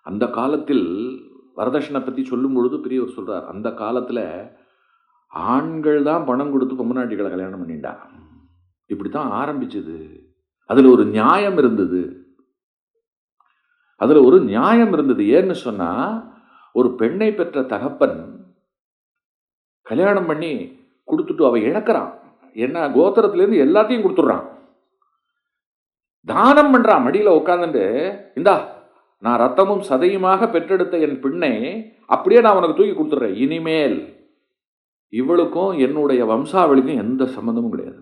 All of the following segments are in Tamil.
அந்த காலத்தில் வரதட்சணை பற்றி சொல்லும் பொழுது பெரியவர் சொல்றார், அந்த காலத்தில் ஆண்கள் தான் பணம் கொடுத்து பொம்மநாட்டிகளை கல்யாணம் பண்ணிண்டா. இப்படித்தான் ஆரம்பிச்சது. அதுல ஒரு நியாயம் இருந்தது. அதுல ஒரு நியாயம் இருந்தது. ஏன்னு சொன்னா, ஒரு பெண்ணை பெற்ற தகப்பன் கல்யாணம் பண்ணி கொடுத்துட்டு அவ இழக்கிறான். என்ன, கோத்திரத்திலேருந்து எல்லாத்தையும் கொடுத்துட்றான். தானம் பண்றான். மடியில உட்காந்துட்டு, இந்தா நான் ரத்தமும் சதையுமாக பெற்றெடுத்த என் பெண்ணை அப்படியே நான் உனக்கு தூக்கி கொடுத்துட்றேன். இனிமேல் இவளுக்கும் என்னுடைய வம்சாவளிக்கும் எந்த சம்பந்தமும் கிடையாது.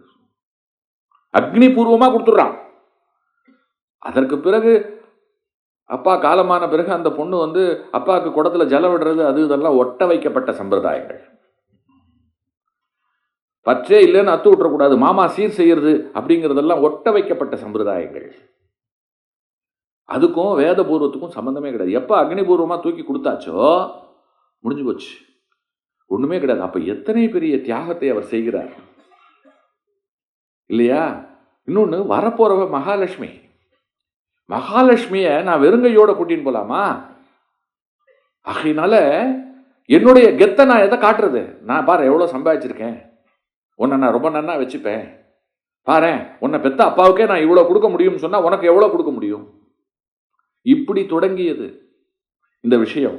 அக்னி பூர்வமா கொடுத்துட்றான். அதற்கு பிறகு அப்பா காலமான பிறகு அந்த பொண்ணு வந்து அப்பாவுக்கு குடத்துல ஜலம் விடுறது, அது இதெல்லாம் ஒட்ட வைக்கப்பட்ட சம்பிரதாயங்கள். பற்றே இல்லைன்னு அத்து விட்டுறக்கூடாது, மாமா சீர் செய்யறது அப்படிங்கிறதெல்லாம் ஒட்ட வைக்கப்பட்ட சம்பிரதாயங்கள். அதுக்கும் வேதபூர்வத்துக்கும் சம்பந்தமே கிடையாது. எப்ப அக்னிபூர்வமா தூக்கி கொடுத்தாச்சோ முடிஞ்சு போச்சு, ஒண்ணுமே கிடையாது. அப்ப எத்தனை பெரிய தியாகத்தை அவர் செய்கிறார் இல்லையா? இன்னொன்னு, வரப்போறவ மகாலட்சுமி. மகாலட்சுமிய நான் வெறுங்கையோட கூட்டின்னு போலாமா? ஆகையினால என்னுடைய கெத்தை நான் எதை காட்டுறது? நான் பாரு எவ்வளவு சம்பாதிச்சிருக்கேன், உன்னை நான் ரொம்ப நன்னா வச்சுப்பேன், பாரு உன்னை பெத்த அப்பாவுக்கே நான் இவ்வளவு கொடுக்க முடியும்னு சொன்னா உனக்கு எவ்வளவு கொடுக்க முடியும்? இப்படி தொடங்கியது இந்த விஷயம்.